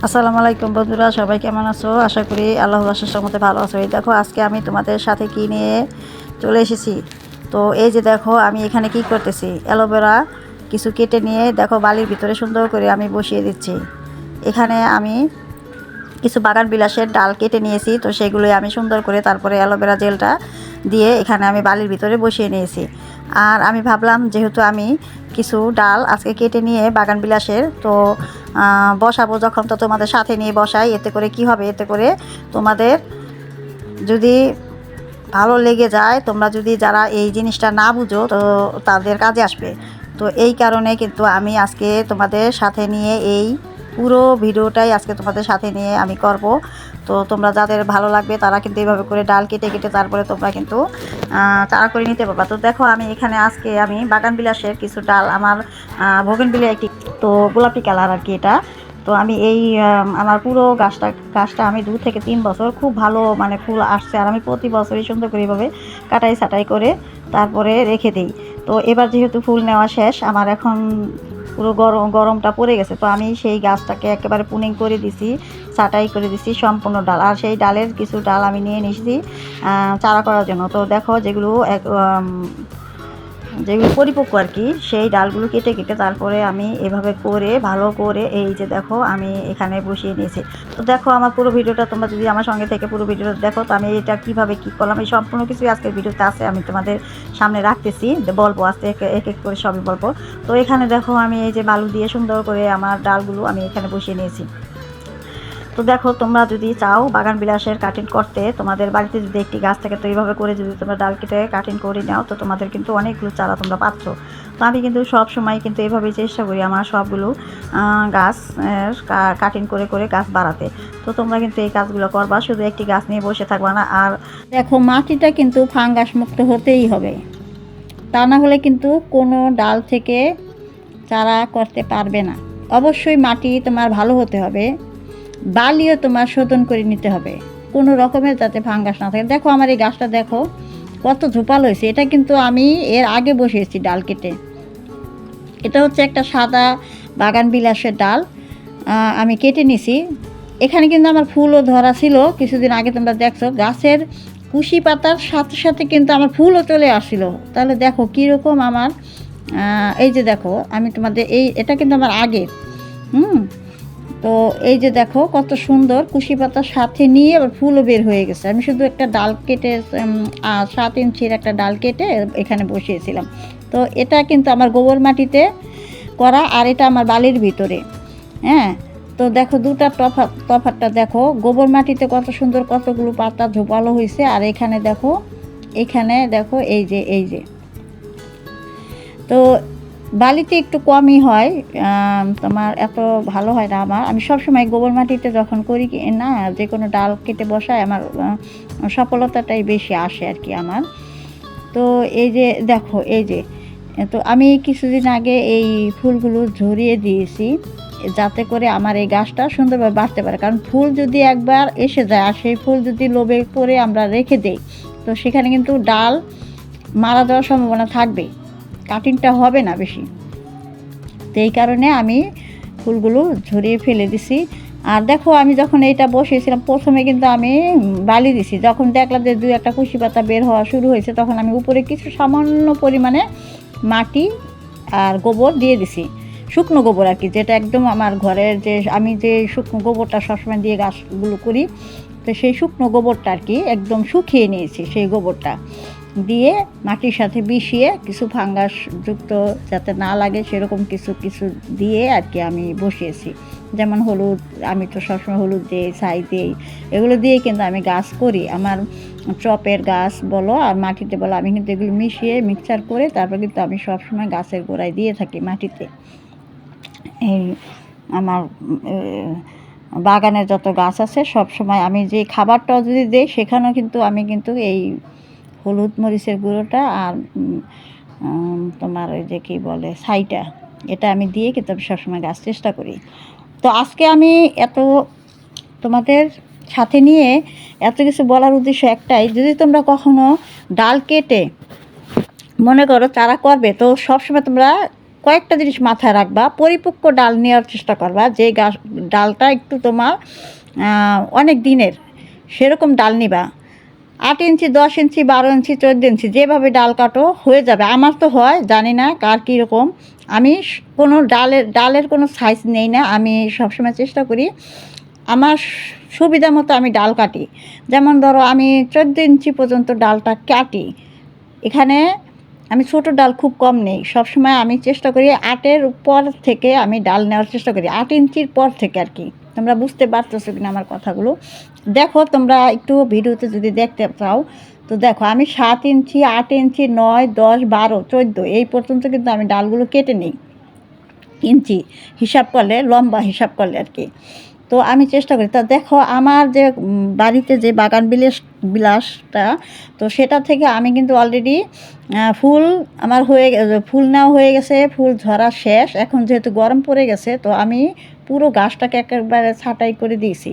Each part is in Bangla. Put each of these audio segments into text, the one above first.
আসসালামু আলাইকুম বন্ধুরা, সবাই কেমন আছো? আশা করি আল্লাহর আশীর্বাদের মধ্যে ভালো আছো। এই দেখো আজকে আমি তোমাদের সাথে কি নিয়ে চলে এসেছি। তো এই যে দেখো আমি এখানে কি করতেছি, অ্যালোভেরা কিছু কেটে নিয়ে দেখো বালির ভিতরে সুন্দর করে আমি বসিয়ে দিচ্ছি। এখানে আমি কিছু বাগান বিলাসের ডাল কেটে নিয়েছি, তো সেগুলোই আমি সুন্দর করে তারপরে অ্যালোভেরা জেলটা দিয়ে এখানে আমি বালির ভিতরে বসিয়ে নিয়েছি। আর আমি ভাবলাম যেহেতু আমি কিছু ডাল আজকে কেটে নিয়ে বাগান বিলাসের তো বসাবো, যখন তো তোমাদের সাথে নিয়ে বসাই, এতে করে কি হবে, এতে করে তোমাদের যদি ভালো লেগে যায়, তোমরা যদি যারা এই জিনিসটা না বুঝো তো তাদের কাজে আসবে। তো এই কারণে কিন্তু আমি আজকে তোমাদের সাথে নিয়ে এই পুরো ভিডিওটাই আজকে তোমাদের সাথে নিয়ে আমি করব। তো তোমরা যাদের ভালো লাগবে তারা কিন্তু এইভাবে করে ডাল কেটে কেটে তারপরে তোমরা কিন্তু চারা করে নিতে পারবা। তো দেখো আমি এখানে আজকে আমি বাগান বিলাসের কিছু ডাল, আমার বোগেনভিলিয়া একটি, তো গোলাপি কালার আর কি এটা। তো আমি এই আমার পুরো গাছটা আমি 2 থেকে 3 বছর খুব ভালো মানে ফুল আসছে, আর আমি প্রতি বছরই সুন্দর করে এইভাবে কাটাই ছাটাই করে তারপরে রেখে দিই। তো এবার যেহেতু ফুল নেওয়া শেষ, আমার এখন পুরো গরমটা পড়ে গেছে, তো আমি সেই গাছটাকে একেবারে পুনিং করে দিছি, ছাটাই করে দিছি সম্পূর্ণ ডাল। আর সেই ডালের কিছু ডাল আমি নিয়ে নিয়েছি চারা করার জন্য। তো দেখো যেগুলো পরিপক্ক আর কি, সেই ডালগুলো কেটে কেটে তারপরে আমি এভাবে করে ভালো করে এই যে দেখো আমি এখানে বসিয়ে নিয়েছি। তো দেখো আমার পুরো ভিডিওটা তোমরা যদি আমার সঙ্গে থেকে পুরো ভিডিওটা দেখো, তো আমি এটা কীভাবে কী করলাম এই সম্পূর্ণ কিছুই আজকের ভিডিওতে আছে, আমি তোমাদের সামনে রাখতেছি, বলবো আজকে এক এক করে সবই বলবো। তো এখানে দেখো আমি এই যে বালু দিয়ে সুন্দর করে আমার ডালগুলো আমি এখানে বসিয়ে নিয়েছি। তো দেখো তোমরা যদি চাও বাগান বিলাসের কাটিং করতে, তোমাদের বাড়িতে যদি একটি গাছ থাকে, তো এইভাবে করে যদি তোমরা ডাল কেটে কাটিং করে নাও, তো তোমাদের কিন্তু অনেকগুলো চারা তোমরা পাচ্ছ। তো আমি কিন্তু সব সময় কিন্তু এইভাবেই চেষ্টা করি আমার সবগুলো গাছ কাটিং করে করে গাছ বাড়াতে। তো তোমরা কিন্তু এই কাজগুলো করবা, শুধু একটি গাছ নিয়ে বসে থাকবা না। আর দেখো মাটিটা কিন্তু ফাঙ্গাস মুক্ত হতেই হবে, তা না হলে কিন্তু কোনো ডাল থেকে চারা করতে পারবে না। অবশ্যই মাটি তোমার ভালো হতে হবে, বালিও তোমার শোধন করে নিতে হবে, কোনো রকমের যাতে ফাঙ্গাস না থাকে। দেখো আমার এই গাছটা দেখো কত ঝোপাল হয়েছে, এটা কিন্তু আমি এর আগে বসিয়েছি ডাল কেটে। এটা হচ্ছে একটা সাদা বাগান বিলাসের ডাল, আমি কেটে নিছি। এখানে কিন্তু আমার ফুলও ধরা ছিল কিছুদিন আগে, তোমরা দেখছো গাছের কুশি পাতার সাথে সাথে কিন্তু আমার ফুলও চলে আসছিল। তাহলে দেখো কীরকম আমার এই যে দেখো আমি তোমাদের এটা কিন্তু আমার আগের। তো এই যে দেখো কত সুন্দর কুশি পাতার সাথে নিয়ে আবার ফুলও বের হয়ে গেছে। আমি শুধু একটা ডাল কেটে 7 ইঞ্চির একটা ডাল কেটে এখানে বসিয়েছিলাম। তো এটা কিন্তু আমার গোবর মাটিতে করা, আর এটা আমার বালির ভিতরে। হ্যাঁ, তো দেখো দুটা তফাতটা দেখো, গোবর মাটিতে কত সুন্দর কতগুলো পাতা ঝোপালো হয়েছে, আর এখানে দেখো এই যে তো বালিতে একটু কমই হয়, তোমার এত ভালো হয় না আমার। আমি সবসময় গোবর মাটিতে যখন করি না, যে কোনো ডাল কেটে বসায় আমার সফলতাটাই বেশি আসে আর কি আমার। তো এই যে দেখো তো আমি কিছুদিন আগে এই ফুলগুলো ঝরিয়ে দিয়েছি যাতে করে আমার এই গাছটা সুন্দরভাবে বাড়তে পারে। কারণ ফুল যদি একবার এসে যায় আর সেই ফুল যদি লোভে পড়ে আমরা রেখে দেই, তো সেখানে কিন্তু ডাল মারা যাওয়ার সম্ভাবনা থাকবে, কাটিংটা হবে না বেশি। তো এই কারণে আমি ফুলগুলো ঝরিয়ে ফেলে দিছি। আর দেখো আমি যখন এইটা বসিয়েছিলাম প্রথমে কিন্তু আমি বালি দিছি, যখন দেখলাম যে 2-1 কুশি পাতা বের হওয়া শুরু হয়েছে, তখন আমি উপরে কিছু সামান্য পরিমাণে মাটি আর গোবর দিয়ে দিছি, শুকনো গোবর আর কি, যেটা একদম আমার ঘরের যে আমি যে শুকনো গোবরটা সবসময় দিয়ে গাছগুলো করি, তো সেই শুকনো গোবরটা আর কি একদম শুকিয়ে নিয়েছি, সেই গোবরটা দিয়ে মাটির সাথে মিশিয়ে কিছু ফাঙ্গাসযুক্ত যাতে না লাগে সেরকম কিছু কিছু দিয়ে আর কি আমি বসিয়েছি। যেমন হলুদ, আমি তো সবসময় হলুদ দিই, ছাই দিই, এগুলো দিয়ে কিন্তু আমি গাছ করি। আমার টপের গাছ বলো আর মাটিতে বলো, আমি কিন্তু এগুলো মিশিয়ে মিক্সচার করে তারপর কিন্তু আমি সবসময় গাছের গোড়ায় দিয়ে থাকি মাটিতে। এই আমার বাগানের যত গাছ আছে সব সময় আমি যে খাবারটাও যদি দিই, সেখানেও কিন্তু আমি কিন্তু এই হলুদ মরিচের গুঁড়োটা আর তোমার ওই যে কী বলে ছাইটা, এটা আমি দিয়ে কিন্তু আমি সবসময় গাছ চেষ্টা করি। তো আজকে আমি এত তোমাদের সাথে নিয়ে এত কিছু বলার উদ্দেশ্য একটাই, যদি তোমরা কখনো ডাল কেটে মনে করো চারা করবে, তো সবসময় তোমরা কয়েকটা জিনিস মাথায় রাখবা, পরিপক্ক ডাল নেওয়ার চেষ্টা করবা, যে ডালটা একটু তোমার অনেক দিনের, সেরকম ডাল নিবা। 8 ইঞ্চি, 10 ইঞ্চি, 12 ইঞ্চি, 14 ইঞ্চি যেভাবে ডাল কাটো হয়ে যাবে। আমার তো হয়, জানি না কার কীরকম। আমি কোনো ডালের কোনো সাইজ নেই না, আমি সবসময় চেষ্টা করি আমার সুবিধা মতো আমি ডাল কাটি। যেমন ধরো আমি 14 ইঞ্চি পর্যন্ত ডালটা কাটি। এখানে আমি ছোটো ডাল খুব কম নেই, সবসময় আমি চেষ্টা করি 8-এর পর থেকে আমি ডাল নেওয়ার চেষ্টা করি, 8 ইঞ্চির পর থেকে আর কি। তোমরা বুঝতে পারতেছো কিনা আমার কথাগুলো? দেখো তোমরা একটু ভিডিওতে যদি দেখতে চাও তো দেখো, আমি 7 ইঞ্চি, 8 ইঞ্চি, 9, 10, 12, 14 এই পর্যন্ত কিন্তু আমি ডালগুলো কেটে নিই, ইঞ্চি হিসাব করলে, লম্বা হিসাব করলে আর কি। তো আমি চেষ্টা করি। তা দেখো আমার যে বাড়িতে যে বাগান বিলাসটা, তো সেটা থেকে আমি কিন্তু অলরেডি ফুল আমার ফুল নেওয়া হয়ে গেছে, ফুল ঝরা শেষ। এখন যেহেতু গরম পড়ে গেছে, তো আমি পুরো গাছটাকে একেবারে ছাঁটাই করে দিয়েছি।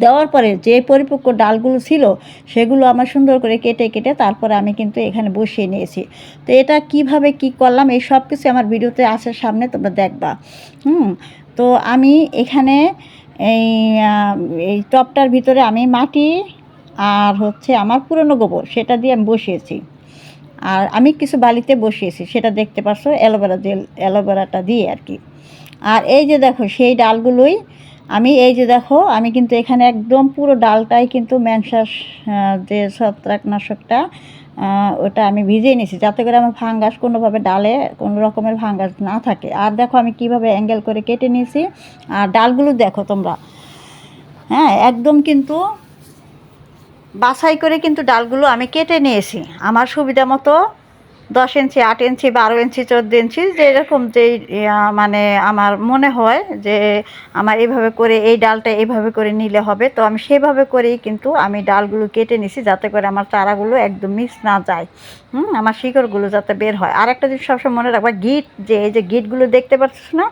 দেওয়ার পরে যে পরিপক্ক ডালগুলো ছিল সেগুলো আমার সুন্দর করে কেটে কেটে তারপরে আমি কিন্তু এখানে বসিয়ে নিয়েছি। তো এটা কিভাবে কি করলাম এই সব কিছু আমার ভিডিওতে আছে, সামনে তোমরা দেখবা। তো আমি এখানে এই এই টবটার ভিতরে আমি মাটি আর হচ্ছে আমার পুরনো গোবর সেটা দিয়ে আমি বসিয়েছি, আর আমি কিছু বালিতে বসিয়েছি, সেটা দেখতে পাচ্ছ, অ্যালোভেরাটা দিয়ে আর কি। আর এই যে দেখো সেই ডালগুলোই আমি, এই যে দেখো আমি কিন্তু এখানে একদম পুরো ডালটাই কিন্তু ম্যানসাস যে ছত্রাকনাশকটা, ওটা আমি ভিজিয়ে নিয়েছি, যাতে করে আমার ফাঙ্গাস কোনোভাবে ডালে কোনো রকমের ফাঙ্গাস না থাকে। আর দেখো আমি কিভাবে অ্যাঙ্গেল করে কেটে নিয়েছি। আর ডালগুলো দেখো তোমরা, হ্যাঁ একদম কিন্তু বাছাই করে কিন্তু ডালগুলো আমি কেটে নিয়েছি আমার সুবিধা মতো। 10 ইঞ্চি, 8 ইঞ্চি, 12 ইঞ্চি, 14 ইঞ্চি যেরকম যেই মানে আমার মনে হয় যে আমার এইভাবে করে এই ডালটা এইভাবে করে নিলে হবে, তো আমি সেভাবে করেই কিন্তু আমি ডালগুলো কেটে নিছি, যাতে করে আমার চারাগুলো একদম মিস না যায়, আমার শিকড়গুলো যাতে বের হয়। আর একটা জিনিস সবসময় মনে রাখবা, গিট, যে এই যে গিটগুলো দেখতে পাচ্ছ না,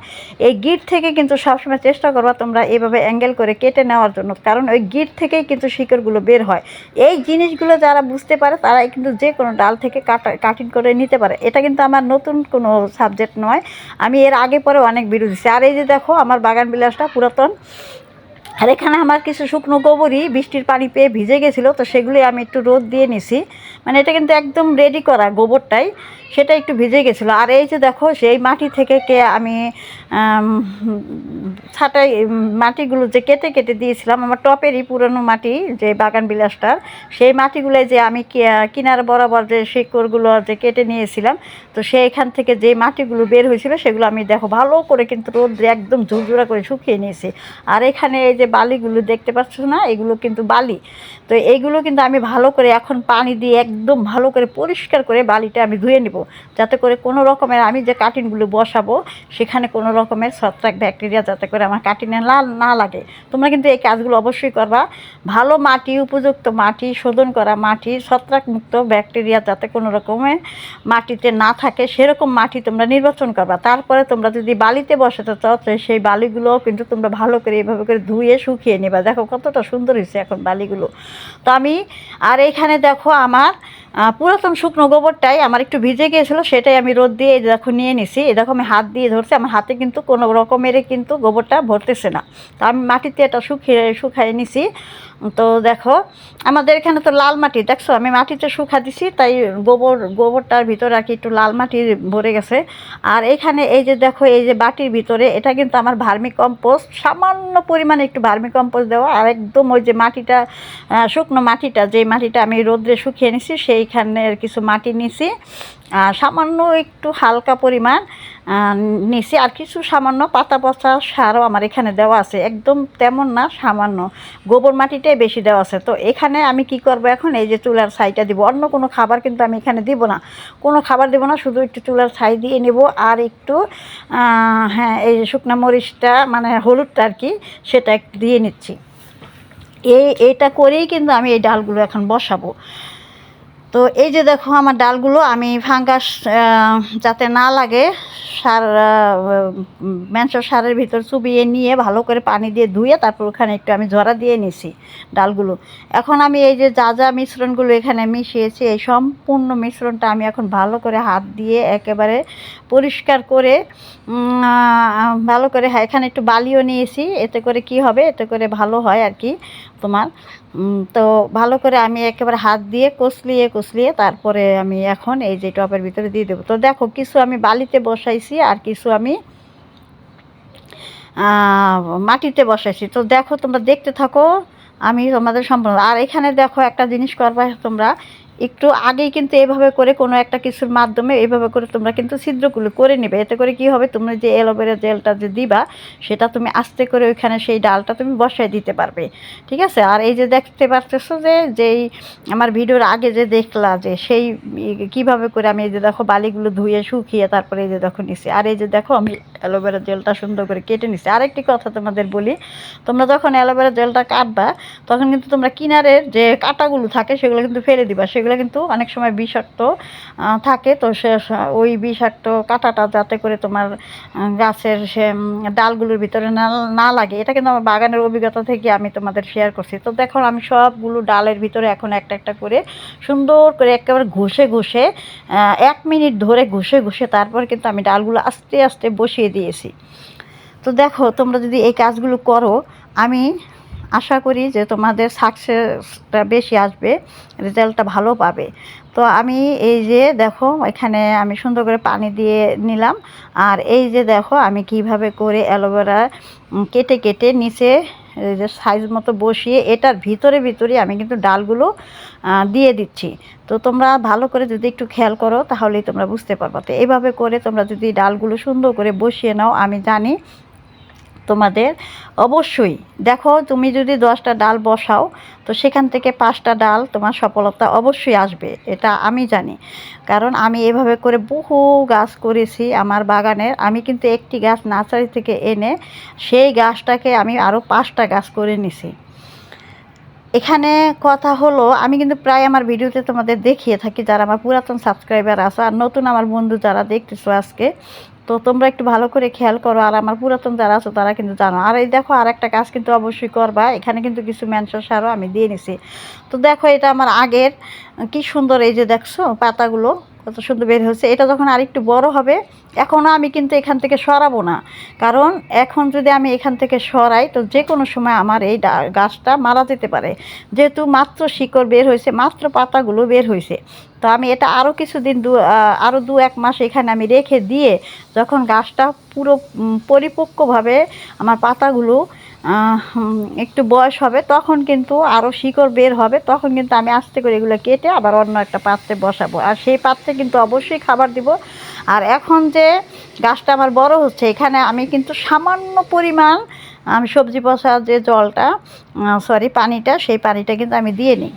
এই গিট থেকে কিন্তু সবসময় চেষ্টা করবা তোমরা এইভাবে অ্যাঙ্গেল করে কেটে নেওয়ার জন্য, কারণ ওই গিট থেকেই কিন্তু শিকড়গুলো বের হয়। এই জিনিসগুলো যারা বুঝতে পারে তারাই কিন্তু যে কোনো ডাল থেকে কাটিং করে নিতে পারে। এটা কিন্তু আমার নতুন কোনো সাবজেক্ট নয়, আমি এর আগে পরে অনেক ভিডিও দিচ্ছি। আর এই যে দেখো আমার বাগান বিলাসটা পুরাতন, আর এখানে আমার কিছু শুকনো গোবরই বৃষ্টির পানি পেয়ে ভিজে গেছিলো, তো সেগুলি আমি একটু রোদ দিয়ে নিছি। মানে এটা কিন্তু একদম রেডি করা গোবরটাই, সেটা একটু ভিজে গেছিলো। আর এই যে দেখো সেই মাটি থেকে আমি ছাটাই মাটিগুলো যে কেটে কেটে দিয়েছিলাম, আমার টপেরই পুরনো মাটি যে বাগান বিলাসটার, সেই মাটিগুলোই যে আমি কিনার বরাবর যে শিকড়গুলো যে কেটে নিয়েছিলাম, তো সেইখান থেকে যে মাটিগুলো বের হয়েছিল সেগুলো আমি দেখো ভালো করে কিন্তু রোদ্রে একদম ঝুরঝুরা করে শুকিয়ে নিয়েছি। আর এখানে এই যে বালিগুলো দেখতে পাচ্ছ না, এগুলো কিন্তু বালি। তো এইগুলো কিন্তু আমি ভালো করে এখন পানি দিয়ে একদম ভালো করে পরিষ্কার করে বালিটা আমি ধুয়ে নেব, যাতে করে কোনো রকমের আমি যে কাটিংগুলো বসাবো সেখানে কোনো রকমের ছত্রাক ব্যাকটেরিয়া যাতে করে আমার কাটিংয়ে না লাগে। তোমরা কিন্তু এই কাজগুলো অবশ্যই করবা। ভালো মাটি, উপযুক্ত মাটি, শোধন করা মাটি, ছত্রাকমুক্ত ব্যাকটেরিয়া যাতে কোনো রকমের মাটিতে না থাকে সেরকম মাটি তোমরা নির্বাচন করবা। তারপরে তোমরা যদি বালিতে বসাতে চাও তো সেই বালিগুলোও কিন্তু তোমরা ভালো করে এইভাবে করে ধুয়ে শুকিয়ে নেবা। দেখো কতটা সুন্দর হয়েছে এখন বালিগুলো। তো আমি আর এইখানে দেখো আমার পুরাতন শুকনো গোবরটাই আমার একটু ভিজে গিয়েছিলো, সেটাই আমি রোদ দিয়ে দেখো নিয়ে নিছি। এই দেখো আমি হাত দিয়ে ধরছি, আমার হাতে কিন্তু কোনো রকমের কিন্তু গোবরটা ভরতেছে না। তো আমি মাটিতে এটা শুকাই নিছি। তো দেখো আমাদের এখানে তো লাল মাটি, দেখছো আমি মাটিতে শুকা দিছি, তাই গোবরটার ভিতরে আর কি একটু লাল মাটি ভরে গেছে। আর এখানে এই যে দেখো এই যে বাটির ভিতরে এটা কিন্তু আমার ভার্মি কম্পোস্ট, সামান্য পরিমাণে একটু ভার্মি কম্পোস্ট দেওয়া, আর একদম ওই যে মাটিটা শুকনো মাটিটা, যে মাটিটা আমি রোদ্রে শুকিয়ে নিছি সেইখানের কিছু মাটি নিছি, সামান্য একটু হালকা পরিমাণ নিছি, আর কিছু সামান্য পাতা পচা সারও আমার এখানে দেওয়া আছে, একদম তেমন না, সামান্য গোবর মাটিটাই বেশি দেওয়া আছে। তো এখানে আমি কি করব এখন, এই যে চুলার ছাইটা দিব, অন্য কোনো খাবার কিন্তু আমি এখানে দিব না, কোনো খাবার দেবো না, শুধু একটু চুলার ছাই দিয়ে নেব। আর একটু হ্যাঁ এই শুকনো মরিচটা মানে হলুদটা আর কি, সেটা একটু দিয়ে নিচ্ছি। এইটা করেই কিন্তু আমি এই ডালগুলো এখন বসাবো। তো এই যে দেখো আমার ডালগুলো আমি ফাঙ্গাস যাতে না লাগে সার ম্যানসর সারের ভিতর চুবিয়ে নিয়ে ভালো করে পানি দিয়ে ধুয়ে তারপর ওখানে একটু আমি ঝরা দিয়ে নিছি ডালগুলো। এখন আমি এই যে যা যা মিশ্রণগুলো এখানে মিশিয়েছি এই সম্পূর্ণ মিশ্রণটা আমি এখন ভালো করে হাত দিয়ে একেবারে পরিষ্কার করে ভালো করে, হ্যাঁ এখানে একটু বালিও নিয়েছি, এতে করে কি হবে, এতে করে ভালো হয় আর কি তোমার। তো ভালো করে আমি একেবারে হাত দিয়ে কষলিয়ে তারপরে আমি এখন এই যে টবের ভিতরে দিয়ে দেবো। তো দেখো কিছু আমি বালিতে বসাইছি আর কিছু আমি মাটিতে বসাইছি। তো দেখো তোমরা দেখতে থাকো, আমি তোমাদের সম্পূর্ণ। আর এখানে দেখো একটা জিনিস করবা তোমরা, একটু আগেই কিন্তু এভাবে করে কোনো একটা কিছুর মাধ্যমে এইভাবে করে তোমরা কিন্তু ছিদ্রগুলো করে নেবে। এতে করে কি হবে, তোমরা যে অ্যালোভেরা জেলটা যে দিবা সেটা তুমি আস্তে করে ওইখানে সেই ডালটা তুমি বসায় দিতে পারবে, ঠিক আছে। আর এই যে দেখতে পারতেছো যে যেই আমার ভিডিওর আগে যে দেখলা যে সেই কিভাবে করে আমি এই যে দেখো বালিগুলো ধুয়ে শুকিয়ে তারপরে এই যে দেখো নিছি। আর এই যে দেখো আমি অ্যালোভেরা জেলটা সুন্দর করে কেটে নিছি। আরেকটি কথা তোমাদের বলি, তোমরা যখন অ্যালোভেরা জেলটা কাটবা তখন কিন্তু তোমরা কিনারের যে কাঁটাগুলো থাকে সেগুলো কিন্তু ফেলে দিবা। সেগুলো কিন্তু অনেক সময় বিষাক্ত থাকে। তো সে ওই বিষাক্ত কাঁটাটা যাতে করে তোমার গাছের সে ডালগুলোর ভিতরে না লাগে, এটা কিন্তু আমার বাগানের অভিজ্ঞতা থেকে আমি তোমাদের শেয়ার করছি। তো দেখো আমি সবগুলো ডালের ভিতরে এখন একটা একটা করে সুন্দর করে একেবারে ঘষে 1 মিনিট ধরে ঘষে তারপর কিন্তু আমি ডালগুলো আস্তে আস্তে বসিয়ে দিয়েছি। তো দেখো তোমরা যদি এই কাজগুলো করো আমি আশা করি যে তোমাদের সাকসেসটা বেশি আসবে, রেজাল্টটা ভালো পাবে। তো আমি এই যে দেখো এখানে আমি সুন্দর করে পানি দিয়ে নিলাম। আর এই যে দেখো আমি কিভাবে করে অ্যালোভেরা কেটে নিচে এই যে সাইজ মতো বসিয়ে এটার ভিতরে আমি কিন্তু ডালগুলো দিয়ে দিচ্ছি। তো তোমরা ভালো করে যদি একটু খেয়াল করো তাহলেই তোমরা বুঝতে পারবে। তো এইভাবে করে তোমরা যদি ডালগুলো সুন্দর করে বসিয়ে নাও, আমি জানি তোমাদের অবশ্যই, দেখো তুমি যদি 10টা ডাল বসাও তো সেখান থেকে 5টা ডাল তোমার সফলতা অবশ্যই আসবে, এটা আমি জানি। কারণ আমি এভাবে করে বহু গাছ করেছি আমার বাগানের। আমি কিন্তু একটি গাছ নার্সারি থেকে এনে সেই গাছটাকে আমি আরও 5টা গাছ করে নিছি। এখানে কথা হলো আমি কিন্তু প্রায় আমার ভিডিওতে তোমাদের দেখিয়ে থাকি, যারা আমার পুরাতন সাবস্ক্রাইবার আছে আর নতুন আমার বন্ধু যারা দেখতেছো আজকে, তো তোমরা একটু ভালো করে খেয়াল করো। আর আমার পুরাতন যারা আছো তারা কিন্তু জানো। আর এই দেখো আর একটা কাজ কিন্তু অবশ্যই করবা, এখানে কিন্তু কিছু ম্যানসর সারও আমি দিয়ে নিছি। তো দেখো এটা আমার আগের, কি সুন্দর এই যে দেখছো পাতাগুলো কত সুন্দর বের হয়েছে। এটা যখন আরেকটু বড় হবে, এখনও আমি কিন্তু এখান থেকে সরাবো না, কারণ এখন যদি আমি এখান থেকে সরাই তো যে কোনো সময় আমার এই গাছটা মারা যেতে পারে। যেহেতু মাত্র শিকড় বের হয়েছে, মাত্র পাতাগুলো বের হয়েছে, তো আমি এটা আরও কিছুদিন আরও 2-1 মাস এখানে আমি রেখে দিয়ে যখন গাছটা পুরো পরিপক্কভাবে আমার পাতাগুলো একটু বয়স হবে তখন কিন্তু আরও শিকড় বের হবে, তখন কিন্তু আমি আস্তে করে এগুলো কেটে আবার অন্য একটা পাত্রে বসাবো। আর সেই পাত্রে কিন্তু অবশ্যই খাবার দিব। আর এখন যে গাছটা আমার বড় হচ্ছে এখানে আমি কিন্তু সামান্য পরিমাণ আমি সবজি পচা যে জলটা পানিটা, সেই পানিটা কিন্তু আমি দিয়ে নিই।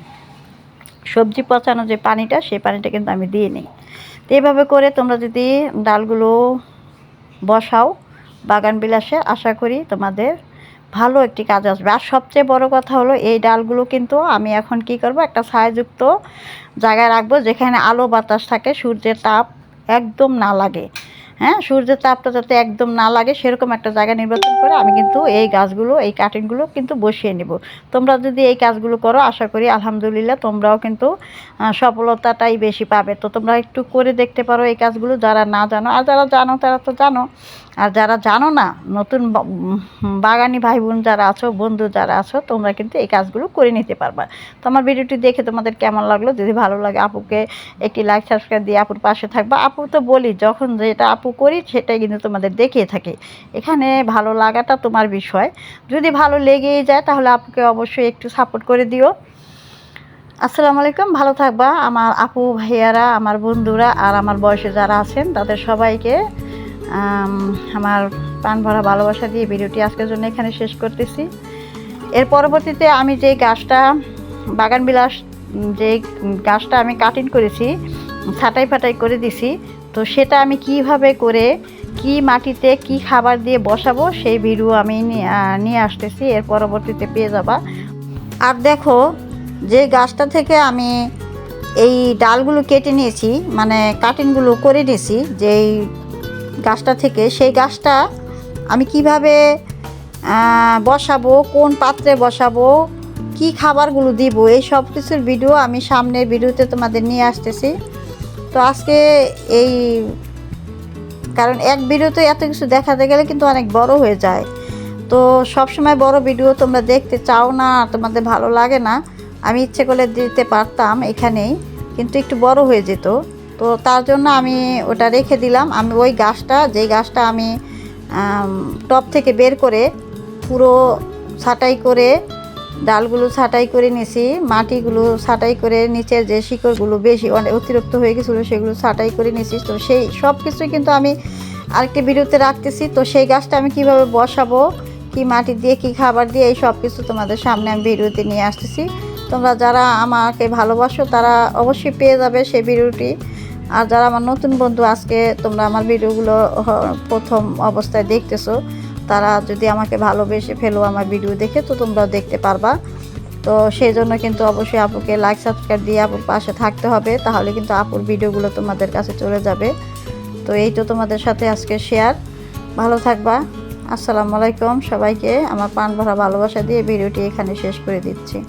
সবজি পচানো যে পানিটা সেই পানিটা কিন্তু আমি দিয়ে নিই। তো এইভাবে করে তোমরা যদি ডালগুলো বসাও বাগান বিলাসে, আশা করি তোমাদের ভালো একটি কাজ আসবে। আর সবচেয়ে বড় কথা হলো এই ডালগুলো কিন্তু আমি এখন কি করব, একটা ছায়াযুক্ত জায়গায় রাখবো যেখানে আলো বাতাস থাকে, সূর্যের তাপ একদম না লাগে। হ্যাঁ, সূর্যের তাপটা যাতে একদম না লাগে সেরকম একটা জায়গা নির্বাচন করে আমি কিন্তু এই গাছগুলো, এই কাটিংগুলো কিন্তু বসিয়ে নেব। তোমরা যদি এই কাজগুলো করো আশা করি আলহামদুলিল্লাহ তোমরাও কিন্তু সফলতাটাই বেশি পাবে। তো তোমরা একটু করে দেখতে পারো এই কাজগুলো, যারা না জানো। আর যারা জানো তারা তো জানো, আর যারা জানো না, নতুন বাগানি ভাই বোন যারা আছো, বন্ধু যারা আছো, তোমরা কিন্তু এই কাজগুলো করে নিতে পারবা। তো আমার ভিডিওটি দেখে তোমাদের কেমন লাগলো, যদি ভালো লাগে আপুকে একটি লাইক সাবস্ক্রাইব দিয়ে আপুর পাশে থাকবা। আপু তো বলি যখন যেটা আপু করি সেটাই কিন্তু তোমাদের দেখিয়ে থাকি, এখানে ভালো লাগাটা তোমার বিষয়। যদি ভালো লেগেই যায় তাহলে আপুকে অবশ্যই একটু সাপোর্ট করে দিও। আসসালামু আলাইকুম, ভালো থাকবা আমার আপু ভাইয়ারা, আমার বন্ধুরা আর আমার বয়সে যারা আছেন তাদের সবাইকে আমার প্রাণ ভরা ভালোবাসা দিয়ে ভিডিওটি আজকের জন্য এখানে শেষ করতেছি। এর পরবর্তীতে আমি যে গাছটা বাগান বিলাস, যে গাছটা আমি কাটিং করেছি, ছাটাই ফাটাই করে দিছি, তো সেটা আমি কিভাবে করে কি মাটিতে কি খাবার দিয়ে বসাবো সেই ভিডিও আমি নিয়ে আসতেছি, এর পরবর্তীতে পেয়ে যাবা। আর দেখো যে গাছটা থেকে আমি এই ডালগুলো কেটে নিয়েছি, মানে কাটিংগুলো করে নিয়েছি যে এই গাছটা থেকে। সেই গাছটা আমি কিভাবে বসাবো, কোন পাত্রে বসাবো, কি খাবারগুলো দিব, এই সব কিছুর ভিডিও আমি সামনের ভিডিওতে তোমাদের নিয়ে আসতেছি। তো আজকে এই, কারণ এক ভিডিওতে এত কিছু দেখাতে গেলে কিন্তু অনেক বড় হয়ে যায়। তো সব সময় বড় ভিডিও তোমরা দেখতে চাও না, তোমাদের ভালো লাগে না। আমি ইচ্ছে করলে দিতে পারতাম এখানেই, কিন্তু একটু বড় হয়ে যেত। তো তার জন্য আমি ওটা রেখে দিলাম। আমি ওই গাছটা, যেই গাছটা আমি টব থেকে বের করে পুরো ছাঁটাই করে, ডালগুলো ছাঁটাই করে নিয়েছি, মাটিগুলো ছাঁটাই করে, নিচের যে শিকড়গুলো বেশি অতিরিক্ত হয়ে গেছিলো সেগুলো ছাঁটাই করে নিয়েছি। তো সেই সব কিছুই কিন্তু আমি আরেকটি ভিডিওতে রাখতেছি। তো সেই গাছটা আমি কিভাবে বসাবো, কি মাটি দিয়ে, কি খাবার দিয়ে, এই সব কিছু তোমাদের সামনে আমি ভিডিওতে নিয়ে আসতেছি। তোমরা যারা আমাকে ভালোবাসো তারা অবশ্যই পেয়ে যাবে সেই ভিডিওটি। আর যারা আমার নতুন বন্ধু, আজকে তোমরা আমার ভিডিওগুলো প্রথম অবস্থায় দেখতেছো, তারা যদি আমাকে ভালোবেসে ফেলো আমার ভিডিও দেখে, তো তোমরাও দেখতে পারবা। তো সেই জন্য কিন্তু অবশ্যই আপুকে লাইক সাবস্ক্রাইব দিয়ে আপুর পাশে থাকতে হবে, তাহলে কিন্তু আপুর ভিডিওগুলো তোমাদের কাছে চলে যাবে। তো এই তো তোমাদের সাথে আজকে শেয়ার। ভালো থাকবা। আসসালামু আলাইকুম সবাইকে। আমার প্রাণ ভরা ভালোবাসা দিয়ে ভিডিওটি এখানে শেষ করে দিচ্ছি।